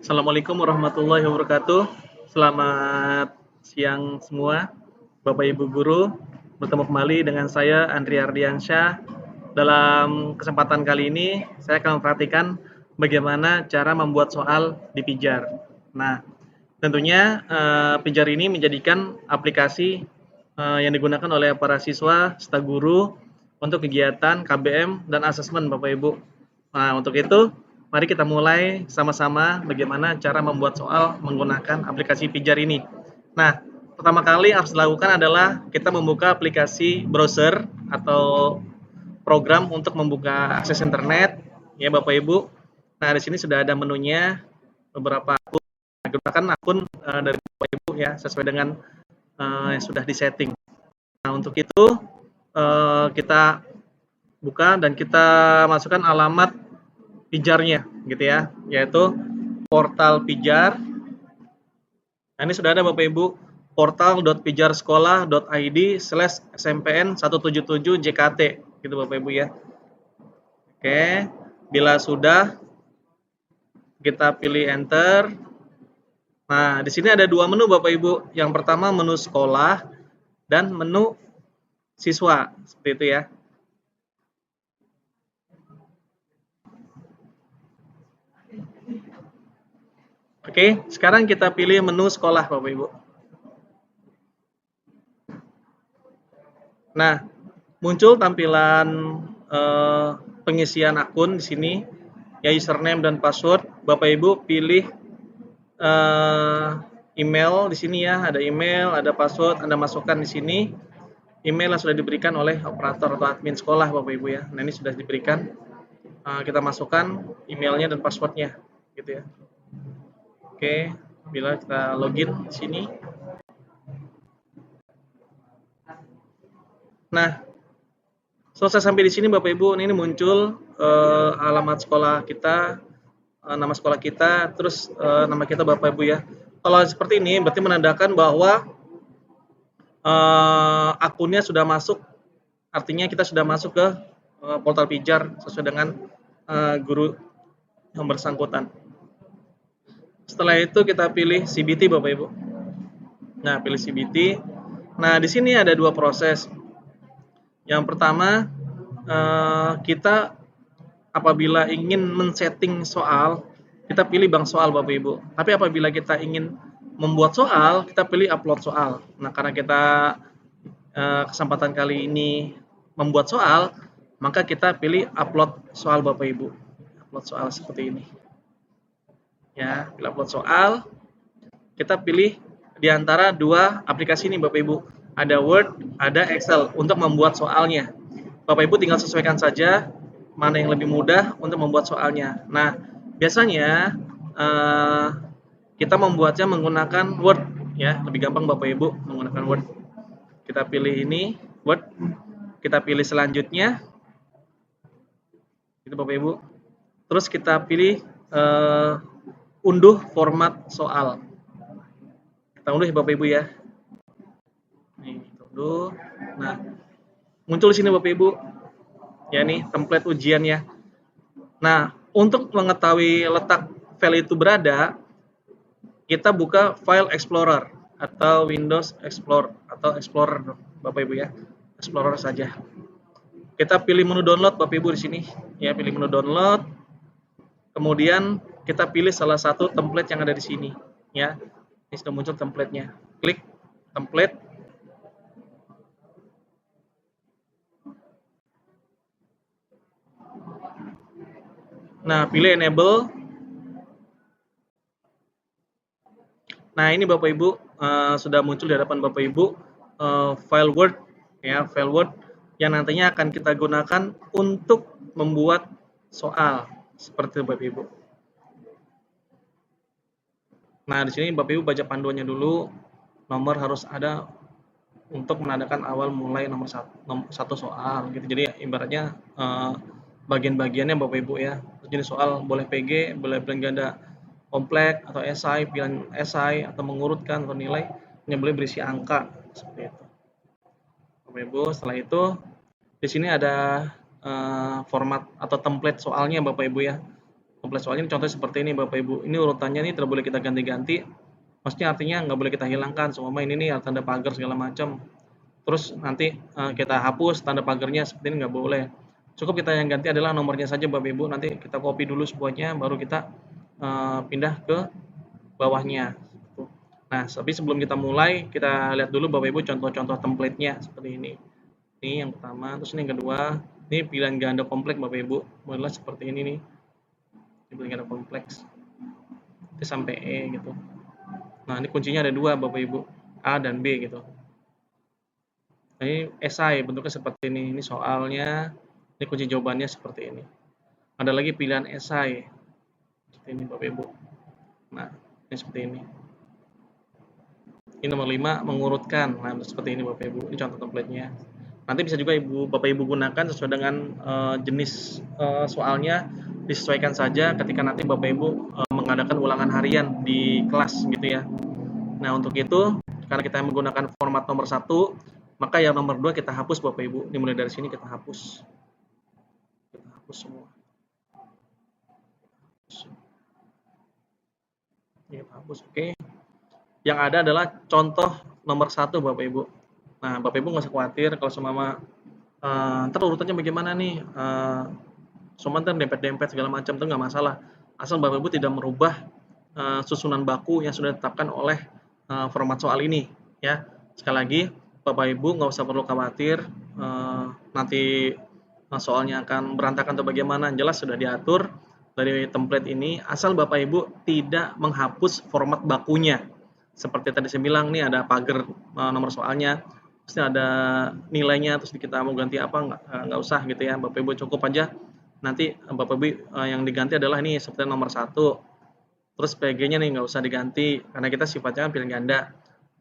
Assalamualaikum warahmatullahi wabarakatuh. Selamat siang semua, Bapak Ibu guru. Bertemu kembali dengan saya Andri Ardiansyah. Dalam kesempatan kali ini, saya akan memperhatikan bagaimana cara membuat soal di Pijar. Nah, tentunya Pijar ini menjadikan aplikasi yang digunakan oleh para siswa, staf guru untuk kegiatan KBM dan asesmen Bapak Ibu. Nah, untuk itu mari kita mulai sama-sama bagaimana cara membuat soal menggunakan aplikasi Pijar ini. Nah, pertama kali harus dilakukan adalah kita membuka aplikasi browser atau program untuk membuka akses internet, ya Bapak Ibu. Nah, di sini sudah ada menunya, beberapa akun. Nah, gunakan akun dari Bapak Ibu ya, sesuai dengan yang sudah disetting. Nah, untuk itu kita buka dan kita masukkan alamat Pijarnya gitu ya, yaitu portal Pijar. Nah, ini sudah ada Bapak Ibu, portal.pijarsekolah.id/smpn177jkt gitu Bapak Ibu ya. Oke, bila sudah kita pilih enter. Nah, di sini ada dua menu Bapak Ibu. Yang pertama menu sekolah dan menu siswa, seperti itu ya. Oke, sekarang kita pilih menu sekolah Bapak Ibu. Nah, muncul tampilan pengisian akun di sini, ya username dan password. Bapak Ibu pilih email di sini ya, ada email, ada password, Anda masukkan di sini. Email yang sudah diberikan oleh operator atau admin sekolah Bapak Ibu ya. Nah, ini sudah diberikan. Kita masukkan emailnya dan passwordnya, gitu ya. Oke, bila kita login di sini. Nah, selesai sampai di sini Bapak Ibu, ini muncul alamat sekolah kita, nama sekolah kita, terus nama kita Bapak Ibu ya. Kalau seperti ini berarti menandakan bahwa akunnya sudah masuk, artinya kita sudah masuk ke portal Pijar sesuai dengan guru yang bersangkutan. Setelah itu kita pilih CBT Bapak Ibu. Nah, pilih CBT. Nah, di sini ada dua proses. Yang pertama, kita apabila ingin men-setting soal, kita pilih bank soal Bapak Ibu. Tapi apabila kita ingin membuat soal, kita pilih upload soal. Nah, karena kita kesempatan kali ini membuat soal, maka kita pilih upload soal Bapak Ibu. Upload soal seperti ini. Ya, pilih upload soal. Kita pilih di antara dua aplikasi ini Bapak Ibu. Ada Word, ada Excel untuk membuat soalnya. Bapak Ibu tinggal sesuaikan saja mana yang lebih mudah untuk membuat soalnya. Nah, biasanya kita membuatnya menggunakan Word ya, lebih gampang Bapak Ibu menggunakan Word. Kita pilih ini Word, kita pilih selanjutnya, itu Bapak Ibu. Terus kita pilih unduh format soal. Kita unduh ya Bapak Ibu ya. Nih, unduh. Nah, muncul di sini Bapak Ibu. Ya nih, template ujiannya. Nah, untuk mengetahui letak file itu berada, kita buka File Explorer atau Windows Explorer atau Explorer Bapak Ibu ya. Explorer saja. Kita pilih menu download Bapak Ibu di sini. Ya, pilih menu download. Kemudian kita pilih salah satu template yang ada di sini, ya. Ini sudah muncul templatenya. Klik template. Nah, pilih enable. Nah, ini Bapak Ibu sudah muncul di hadapan Bapak Ibu file Word ya, file Word yang nantinya akan kita gunakan untuk membuat soal seperti itu Bapak Ibu. Nah, di sini Bapak Ibu baca panduannya dulu. Nomor harus ada untuk menandakan awal mulai nomor satu soal gitu. Jadi ibaratnya bagian-bagiannya Bapak Ibu ya. Jadi soal boleh PG, boleh blank ganda komplek atau esai, pilihan esai atau mengurutkan atau nilai, hanya boleh berisi angka seperti itu. Bapak Ibu, setelah itu di sini ada format atau template soalnya Bapak Ibu ya. Template soalnya ini contohnya seperti ini Bapak Ibu. Ini urutannya nih tidak boleh kita ganti-ganti. Maksudnya artinya nggak boleh kita hilangkan. Seumpama ini nih tanda pagar segala macam. Terus nanti kita hapus tanda pagarnya seperti ini nggak boleh. Cukup kita yang ganti adalah nomornya saja Bapak Ibu. Nanti kita copy dulu semuanya, baru kita pindah ke bawahnya. Nah, tapi sebelum kita mulai, kita lihat dulu Bapak Ibu contoh-contoh template-nya seperti ini. Ini yang pertama, terus ini yang kedua. Ini pilihan ganda kompleks Bapak Ibu. Modelnya seperti ini nih. Ini pilihan ganda kompleks. Itu sampai E gitu. Nah, ini kuncinya ada dua Bapak Ibu. A dan B gitu. Nah, ini esai bentuknya seperti ini. Ini soalnya, ini kunci jawabannya seperti ini. Ada lagi pilihan esai. Seperti ini Bapak Ibu. Nah, ini seperti ini. Ini nomor 5 mengurutkan. Nah, seperti ini Bapak Ibu. Ini contoh template-nya. Nanti bisa juga Bapak Ibu gunakan sesuai dengan jenis soalnya, disesuaikan saja ketika nanti Bapak Ibu mengadakan ulangan harian di kelas gitu ya. Nah, untuk itu karena kita menggunakan format nomor 1, maka yang nomor 2 kita hapus Bapak Ibu. Ini mulai dari sini kita hapus. Kita hapus semua. Ini kita hapus, oke. Yang ada adalah contoh nomor 1 Bapak Ibu. Nah, Bapak Ibu nggak usah khawatir kalau semama ntar urutannya bagaimana nih, semua ntar dempet-dempet segala macam itu nggak masalah. Asal Bapak Ibu tidak merubah susunan baku yang sudah ditetapkan oleh format soal ini ya. Sekali lagi Bapak Ibu nggak usah perlu khawatir nanti soalnya akan berantakan atau bagaimana, jelas sudah diatur dari template ini, asal Bapak Ibu tidak menghapus format bakunya. Seperti tadi saya bilang nih ada pagar nomor soalnya, terus ada nilainya, terus kita mau ganti apa nggak usah gitu ya. Bapak Ibu cukup aja nanti Bapak Ibu yang diganti adalah ini seperti nomor 1. Terus PG-nya nih nggak usah diganti karena kita sifatnya pilihan ganda.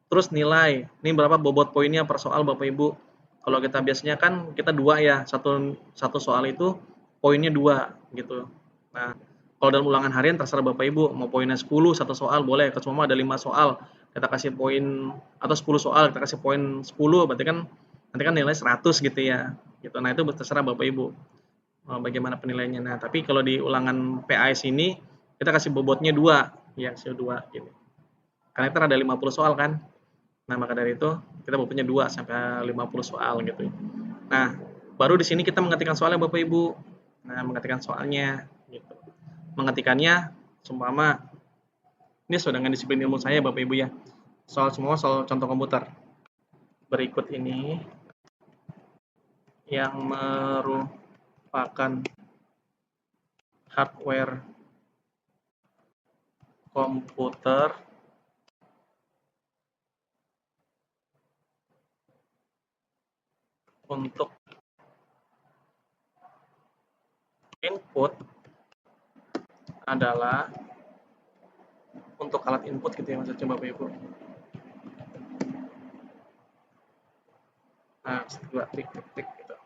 Terus nilai, ini berapa bobot poinnya per soal Bapak Ibu. Kalau kita biasanya kan kita 2 ya, satu soal itu poinnya 2 gitu. Nah, kalau dalam ulangan harian terserah Bapak Ibu, mau poinnya 10 satu soal boleh, kecuali ada 5 soal, kita kasih poin atau 10 soal kita kasih poin 10, berarti kan nanti kan nilai 100 gitu ya. Gitu. Nah, itu terserah Bapak Ibu. Bagaimana penilaiannya. Nah, tapi kalau di ulangan PAS ini kita kasih bobotnya 2, ya, CO2 gitu. Karena itu ada 50 soal kan. Nah, maka dari itu kita bobotnya 2 sampai 50 soal gitu. Nah, baru di sini kita mengetikkan soalnya Bapak Ibu. Nah, mengetikkan soalnya gitu. Mengetikkannya seumpama ini sesuai dengan disiplin ilmu saya Bapak Ibu ya. Soal semua soal contoh komputer. Berikut ini yang merupakan hardware komputer untuk input adalah untuk alat input gitu ya maksudnya Bapak Ibu. Nah, dua klik gitu.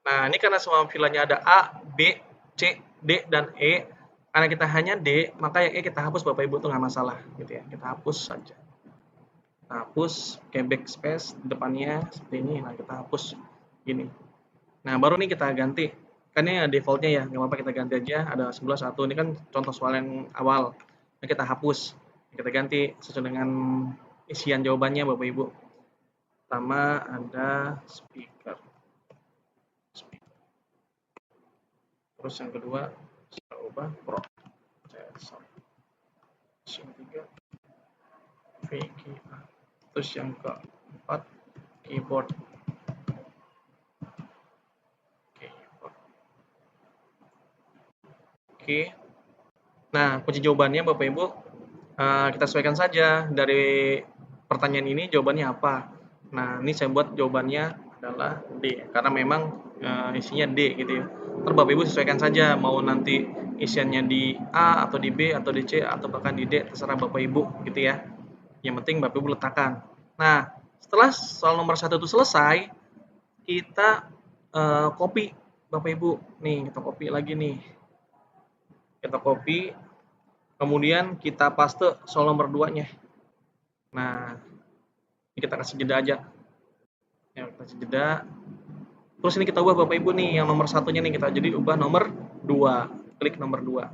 Nah, ini karena semua filenya ada A, B, C, D, dan E. Karena kita hanya D, maka yang E kita hapus Bapak Ibu itu nggak masalah gitu ya. Kita hapus saja. Kita hapus, pakai backspace depannya seperti ini. Nah, kita hapus gini. Nah, baru nih kita ganti. Kan ini defaultnya ya, nggak apa-apa kita ganti aja. Ada 11 1. Ini kan contoh soal yang awal. Nah, kita hapus. Kita ganti sesuai dengan isian jawabannya Bapak Ibu. Pertama ada speaker. Terus yang kedua saya ubah processor. Yang ketiga VGA. Terus yang keempat keyboard. Oke. Nah, kunci jawabannya Bapak Ibu kita sesuaikan saja dari pertanyaan ini jawabannya apa. Nah, ini saya buat jawabannya adalah D karena memang isinya D gitu ya. Ntar Bapak Ibu sesuaikan saja mau nanti isiannya di A atau di B atau di C atau bahkan di D, terserah Bapak Ibu gitu ya. Yang penting Bapak Ibu letakkan. Nah, setelah soal nomor 1 itu selesai, kita copy Bapak Ibu. Nih, kita copy lagi nih. Kita copy, kemudian kita paste soal nomor 2-nya. Nah, ini kita kasih jeda aja. Ya, kita kasih jeda. Terus ini kita ubah Bapak Ibu nih, yang nomor 1-nya nih kita jadi ubah nomor 2. klik nomor 2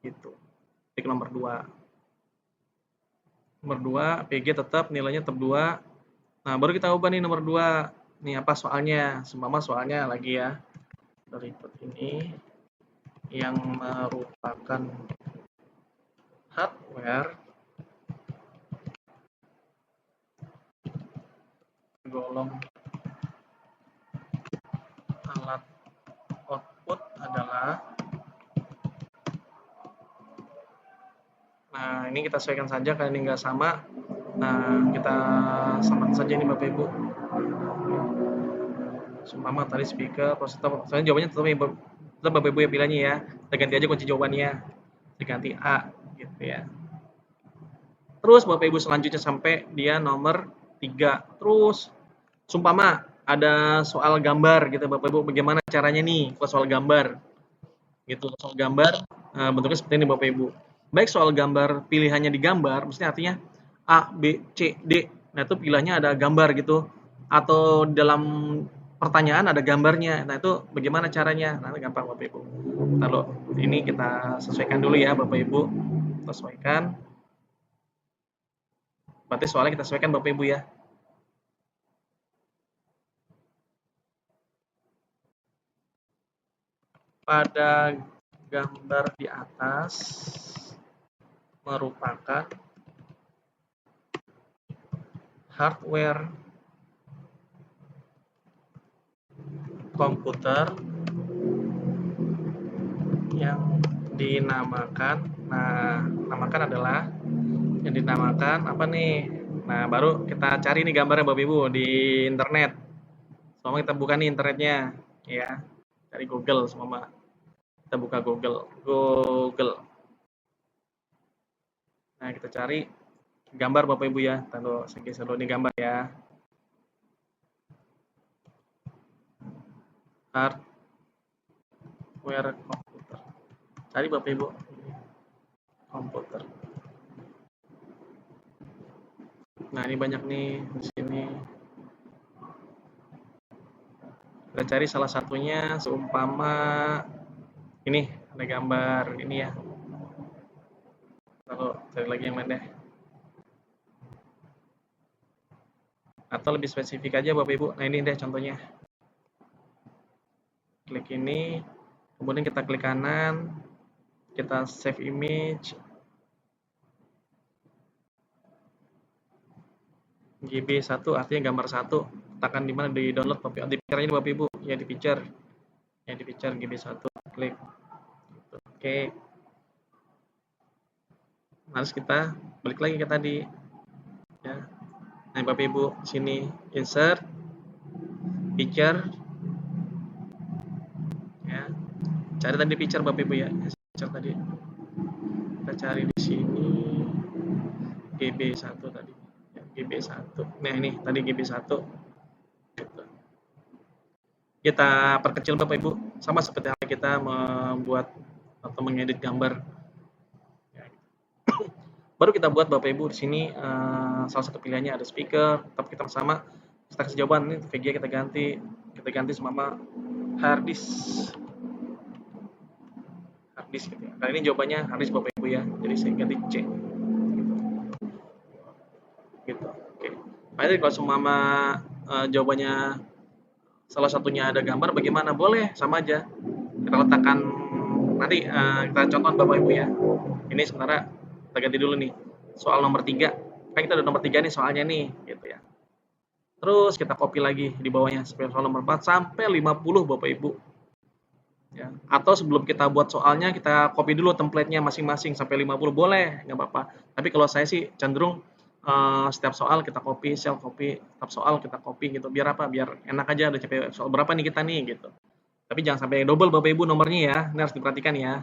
gitu. Klik nomor 2. Nomor 2 PG tetap nilainya tetap 2. Nah, baru kita ubah nih nomor 2. Nih apa soalnya? Seumpama soalnya lagi ya. Berikut ini yang merupakan hardware golong alat output adalah. Nah, ini kita sesuaikan saja karena ini nggak sama. Nah, kita samakan saja ini Bapak Ibu. Seumpama tadi speaker, prosesor, soalnya jawabannya tetap Bapak Ibu yang pilihnya ya. Kita ganti aja kunci jawabannya. Diganti A gitu ya. Terus Bapak Ibu selanjutnya sampai dia nomor 3. Terus seumpama ada soal gambar gitu Bapak Ibu, bagaimana caranya nih buat soal gambar? Gitu, soal gambar bentuknya seperti ini Bapak Ibu. Baik soal gambar pilihannya di gambar, maksudnya artinya A, B, C, D. Nah, itu pilihannya ada gambar gitu. Atau dalam pertanyaan ada gambarnya. Nah, itu bagaimana caranya? Nah, gampang Bapak Ibu. Kalau ini kita sesuaikan dulu ya Bapak Ibu. Kita sesuaikan. Berarti soalnya kita sesuaikan Bapak Ibu ya. Pada gambar di atas merupakan hardware komputer yang dinamakan, nah namakan adalah yang dinamakan apa nih? Nah, baru kita cari nih gambarnya Bapak Ibu di internet. Semua kita buka nih internetnya ya. Cari Google semua. Kita buka Google. Nah, kita cari gambar Bapak Ibu ya. Taruh geser dulu nih gambar ya. Hardware komputer. Cari Bapak Ibu. Komputer. Nah, ini banyak nih di sini. Kita cari salah satunya seumpama ini ada gambar ini ya. Lalu cari lagi yang lain deh. Atau lebih spesifik aja Bapak Ibu. Nah, ini deh contohnya. Klik ini, kemudian kita klik kanan, kita save image. GB1 artinya gambar 1. Tekan di mana di download Bapak Ibu. Di picture ini Bapak Ibu, ya di picture. Ya di picture GB1, klik. Oke. Harus kita balik lagi ke tadi. Ya. Nah, Bapak Ibu, sini insert picture. Ya. Cari tadi picture Bapak Ibu ya. Picture tadi. Kita cari di sini GB1 tadi. Ya, GB1. Nah, ini tadi GB1. Gitu. Kita perkecil Bapak Ibu, sama seperti halnya kita membuat atau mengedit gambar. Ya. Baru kita buat Bapak Ibu di sini salah satu pilihannya ada speaker, tapi kita sama kita kasih jawaban ini VGA kita ganti sama hard disk gitu ya. Kali ini jawabannya hard disk Bapak Ibu ya, jadi saya ganti C gitu. Oke. Nah, jadi kalau semua jawabannya salah satunya ada gambar, bagaimana? Boleh, sama aja. Kita letakkan nanti kita contoh Bapak Ibu ya. Ini sementara kita ganti dulu nih. Soal nomor 3. Kan kita ada nomor 3 nih soalnya nih, gitu ya. Terus kita copy lagi di bawahnya soal nomor 4 sampai 50 Bapak Ibu. Ya. Atau sebelum kita buat soalnya kita copy dulu template-nya masing-masing sampai 50 boleh, nggak apa-apa. Tapi kalau saya sih cenderung setiap soal kita copy, setiap soal kita copy gitu. Biar apa? Biar enak aja udah capek soal berapa nih kita nih gitu. Tapi jangan sampai double Bapak Ibu nomornya ya. Ini harus diperhatikan ya.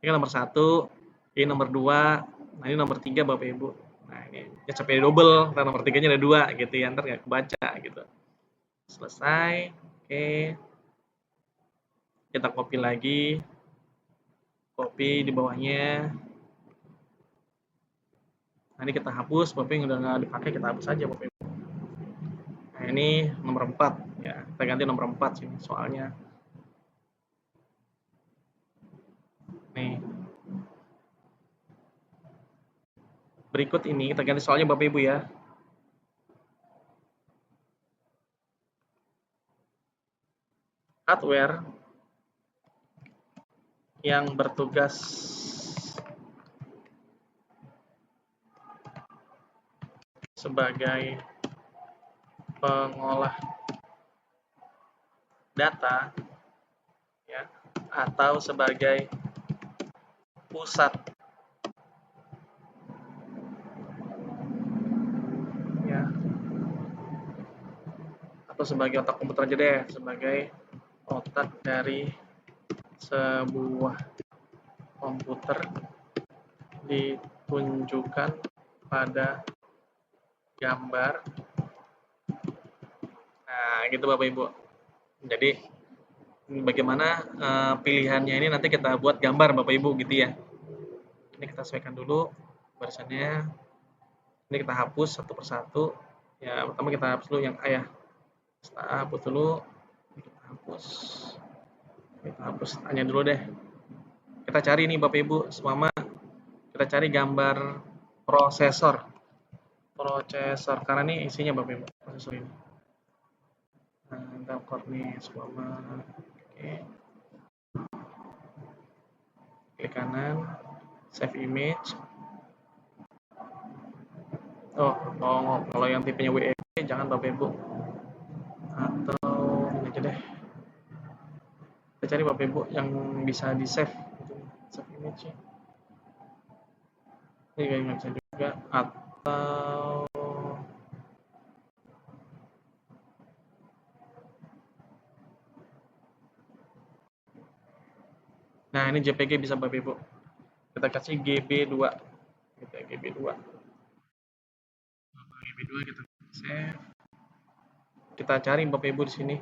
Ini nomor 1, ini nomor 2, nah ini nomor 3 Bapak Ibu. Nah, ini ya sampai double, nah nomor 3-nya ada 2 gitu ya. Ntar nggak kebaca gitu. Selesai. Oke. Kita copy lagi. Copy di bawahnya. Nah, ini kita hapus, Bapak yang udah nggak dipakai kita hapus aja Bapak Ibu. Nah, ini nomor 4 ya. Kita ganti nomor 4 sini soalnya. Berikut ini kita ganti soalnya Bapak Ibu ya. Hardware yang bertugas sebagai pengolah data ya, atau sebagai pusat ya, atau sebagai otak komputer aja deh, sebagai otak dari sebuah komputer ditunjukkan pada gambar. Nah, gitu Bapak Ibu. Jadi bagaimana pilihannya ini nanti kita buat gambar Bapak Ibu gitu ya. Ini kita sesuaikan dulu barisannya. Ini kita hapus satu persatu. Ya, pertama kita hapus dulu yang A ya. Setelah hapus dulu, kita hapus hanya dulu deh. Kita cari nih Bapak Ibu, semua kita cari gambar prosesor. Karena ini isinya Bapak Ibu, prosesor ini. Nah, kita copy nih semua. Oke. Klik kanan, save image. Oh, kalau yang tipenya WEB jangan Bapak Ibu. Atau ini aja deh. Kita cari Bapak Ibu yang bisa di save. Save image. Ini kayaknya nggak bisa juga. Atau nah, ini JPG bisa Bapak Ibu. Kita kasih GB2. Kita GB2. GB2 kita save. Kita cari Bapak Ibu di sini.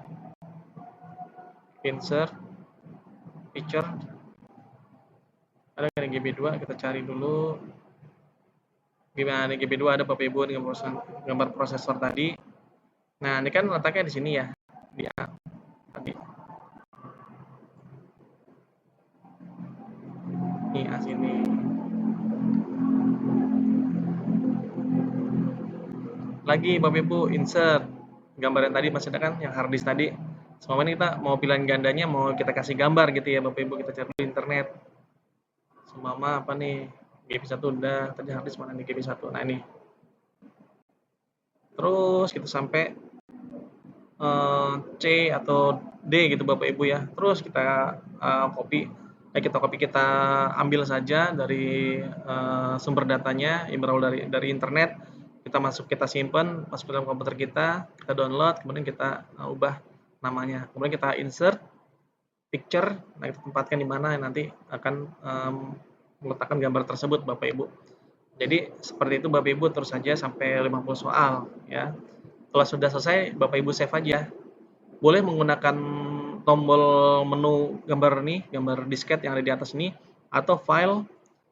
Insert picture. Ada yang GB2, kita cari dulu. Gimana nih GB2 ada Bapak Ibu dengan gambar prosesor tadi. Nah, ini kan letaknya di sini ya. Di A tadi. Ini A sini. Lagi Bapak Ibu insert gambar yang tadi masih ada kan yang harddisk tadi. Semua ini kita mau pilihan gandanya mau kita kasih gambar gitu ya Bapak Ibu, kita cari di internet. Semua apa nih? GB1 udah, tadi harddisk mana nih GB1. Nah, ini. Terus kita sampai C atau D gitu Bapak Ibu ya. Terus kita kita ambil saja dari sumber datanya, berawal dari internet, kita masuk, kita simpan, masuk ke dalam komputer kita download, kemudian kita ubah namanya, kemudian kita insert picture, nah kita tempatkan di mana nanti akan meletakkan gambar tersebut Bapak Ibu. Jadi seperti itu Bapak Ibu, terus saja sampai 50 soal ya. Kalau sudah selesai Bapak Ibu save aja. Boleh menggunakan tombol menu gambar nih, gambar disket yang ada di atas ini, atau file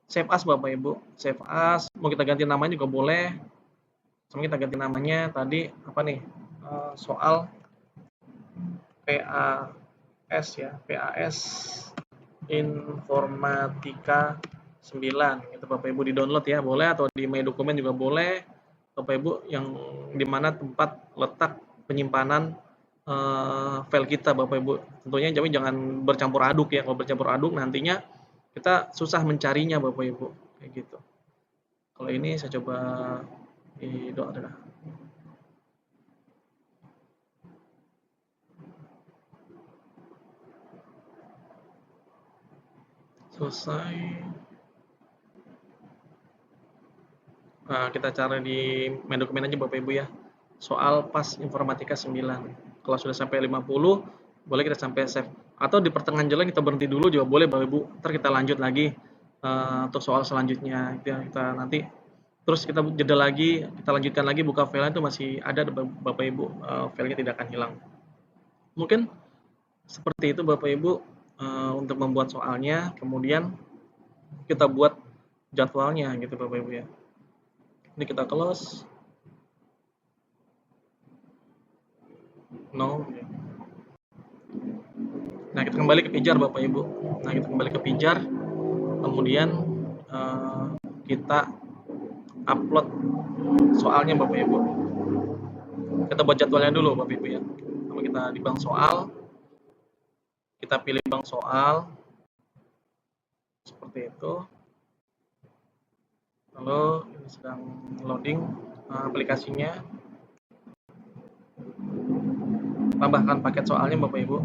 save as Bapak Ibu. Save as, mau kita ganti namanya juga boleh. Sama kita ganti namanya tadi apa nih? Soal PAS ya, PAS Informatika 9. Itu Bapak Ibu di-download ya, boleh, atau di My Dokumen juga boleh. Bapak Ibu yang dimana tempat letak penyimpanan file kita Bapak Ibu. Tentunya jangan bercampur aduk ya. Kalau bercampur aduk nantinya kita susah mencarinya Bapak Ibu. Kayak gitu. Kalau ini saya coba di doa adalah. Selesai. Nah, kita cari di main dokumen aja Bapak Ibu ya. Soal PAS Informatika 9. Kalau sudah sampai 50, boleh kita sampai save. Atau di pertengahan jalan kita berhenti dulu juga boleh Bapak Ibu. Ntar kita lanjut lagi untuk soal selanjutnya. Kita nanti terus kita jeda lagi, kita lanjutkan lagi, buka filenya itu masih ada Bapak Ibu, filenya tidak akan hilang. Mungkin seperti itu Bapak Ibu untuk membuat soalnya, kemudian kita buat jadwalnya gitu Bapak Ibu ya. Ini kita close. No. Nah, kita kembali ke pijar Bapak Ibu. Nah, kita kembali ke pijar. Kemudian kita upload soalnya Bapak Ibu. Kita buat jadwalnya dulu Bapak Ibu ya. Kalau kita di bank soal, kita pilih bank soal seperti itu. Lalu ini sedang loading aplikasinya. Tambahkan paket soalnya Bapak Ibu.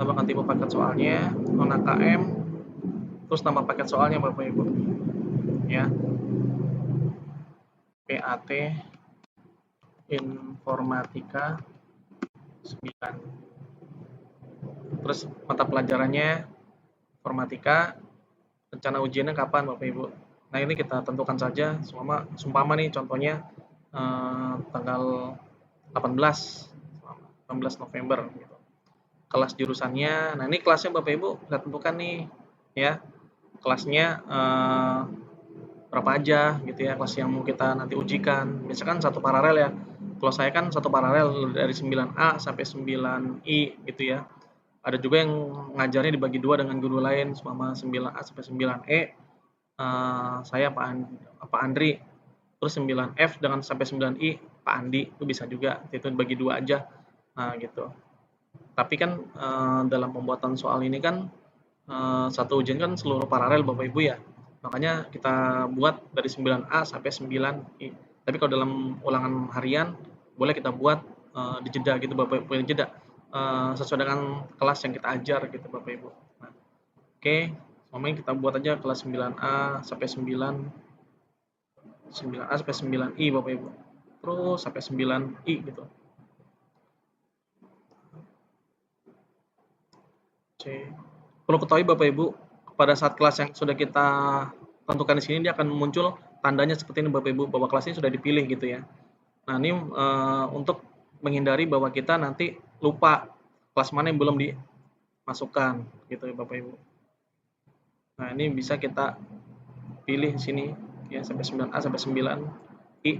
Tambahkan tipe paket soalnya, non AKM, terus tambah paket soalnya Bapak Ibu. Ya. PAT Informatika 9. Terus mata pelajarannya Informatika, rencana ujiannya kapan Bapak Ibu. Nah ini kita tentukan saja, sumpama nih contohnya tanggal 18 November gitu. Kelas jurusannya, nah ini kelasnya Bapak Ibu kita tentukan nih ya, kelasnya berapa aja gitu ya, kelas yang mau kita nanti ujikan. Biasanya kan satu paralel ya, kalau saya kan satu paralel dari 9A sampai 9I gitu ya. Ada juga yang ngajarnya dibagi dua dengan guru lain, selama 9A sampai 9E saya Pak Andri, terus 9F dengan sampai 9I Pak Andi, itu bisa juga, itu dibagi dua aja. Nah gitu. Tapi kan dalam pembuatan soal ini kan satu ujian kan seluruh paralel Bapak Ibu ya. Makanya kita buat dari 9A sampai 9I. Tapi kalau dalam ulangan harian boleh kita buat di jeda gitu Bapak Ibu, jeda sesuai dengan kelas yang kita ajar gitu Bapak Ibu. Nah, oke, semuanya kita buat aja kelas 9A sampai 9A sampai 9I Bapak Ibu. Terus sampai 9I gitu. Oke. Perlu ketahui Bapak Ibu, pada saat kelas yang sudah kita tentukan di sini dia akan muncul tandanya seperti ini Bapak Ibu, bahwa kelas ini sudah dipilih gitu ya. Nah, ini untuk menghindari bahwa kita nanti lupa kelas mana yang belum dimasukkan gitu ya Bapak Ibu. Nah, ini bisa kita pilih di sini ya sampai 9A sampai 9I.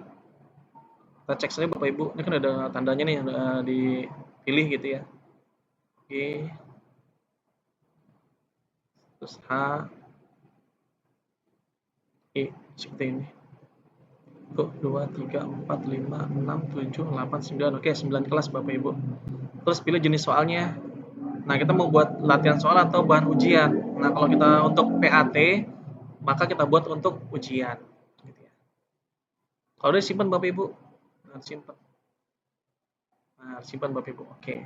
Kita cek saja Bapak Ibu, ini kan ada tandanya nih yang dipilih gitu ya. Oke. Terus H, I seperti ini. 1, 2, 3, 4, 5, 6, 7, 8, 9. Oke, 9 kelas Bapak Ibu. Terus pilih jenis soalnya. Nah, kita mau buat latihan soal atau bahan ujian. Nah, kalau kita untuk PAT, maka kita buat untuk ujian. Gitu ya. Kalau udah simpan Bapak Ibu. Nah, simpan. Nah, simpan Bapak Ibu. Oke.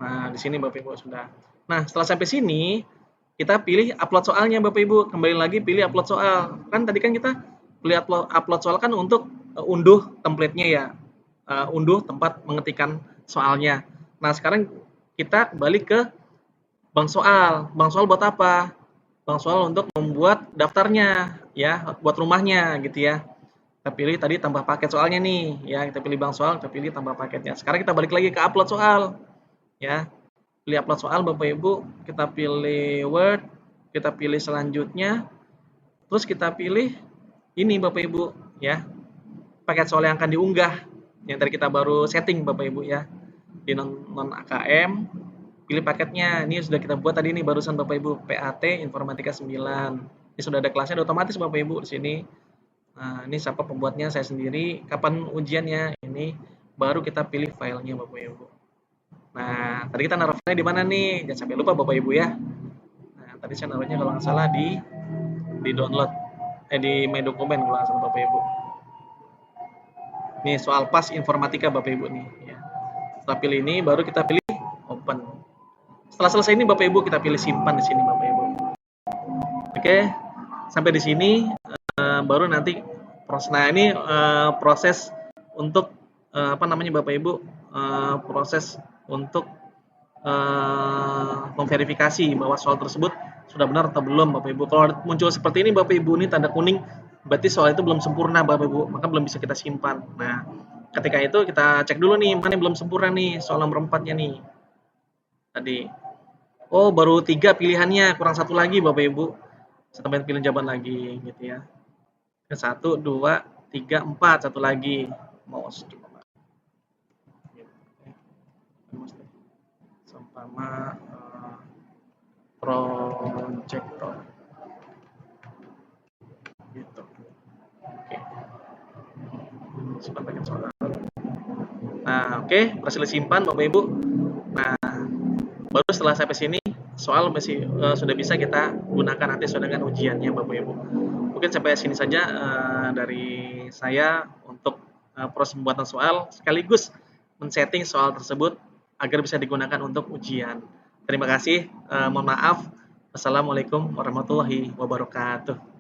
Nah, di sini Bapak Ibu sudah. Nah, setelah sampai sini, kita pilih upload soalnya Bapak Ibu. Kembali lagi pilih upload soal. Kan tadi kan kita pilih upload soal kan untuk unduh template-nya ya. Unduh tempat mengetikkan soalnya. Nah, sekarang kita balik ke bank soal. Bank soal buat apa? Bank soal untuk membuat daftarnya ya, buat rumahnya gitu ya. Kita pilih tadi tambah paket soalnya nih, ya kita pilih bank soal, kita pilih tambah paketnya. Sekarang kita balik lagi ke upload soal, ya. Pilih upload soal Bapak Ibu, kita pilih Word, kita pilih selanjutnya, terus kita pilih ini Bapak Ibu, ya. Paket soal yang akan diunggah, yang tadi kita baru setting Bapak Ibu ya. Di non AKM, pilih paketnya. Ini sudah kita buat tadi ini barusan Bapak Ibu, PAT Informatika 9. Ini sudah ada kelasnya, udah otomatis Bapak Ibu di sini. Nah, ini siapa pembuatnya, saya sendiri. Kapan ujiannya? Ini baru kita pilih filenya Bapak Ibu. Nah, tadi kita naruh filenya di mana nih? Jangan sampai lupa Bapak Ibu ya. Nah, tadi saya naruhnya kalau nggak salah di download, di My Dokumen kalau nggak salah Bapak Ibu. Nih soal pas informatika Bapak Ibu nih. Ya. Setelah pilih ini, baru kita pilih open. Setelah selesai ini Bapak Ibu kita pilih simpan di sini Bapak Ibu. Oke, sampai di sini baru nanti proses. Nah ini proses untuk apa namanya Bapak Ibu, proses untuk memverifikasi bahwa soal tersebut sudah benar atau belum Bapak Ibu. Kalau muncul seperti ini Bapak Ibu, ini tanda kuning, berarti soal itu belum sempurna Bapak Ibu, maka belum bisa kita simpan. Nah, ketika itu kita cek dulu nih mana yang belum sempurna nih soal nomor 4-nya nih. Tadi. Oh, baru 3 pilihannya, kurang satu lagi Bapak Ibu. Saya tambahin pilih jawaban lagi gitu ya. 1, 2, 3, 4, satu lagi. Mouse coba. Seumpama proyektor. simpan bagian soal. Nah, oke, berhasil disimpan Bapak Ibu. Nah, baru setelah sampai sini soal masih sudah bisa kita gunakan nanti sesuai dengan ujiannya Bapak Ibu. Mungkin sampai sini saja dari saya untuk proses pembuatan soal sekaligus men-setting soal tersebut agar bisa digunakan untuk ujian. Terima kasih, mohon maaf. Wassalamualaikum warahmatullahi wabarakatuh.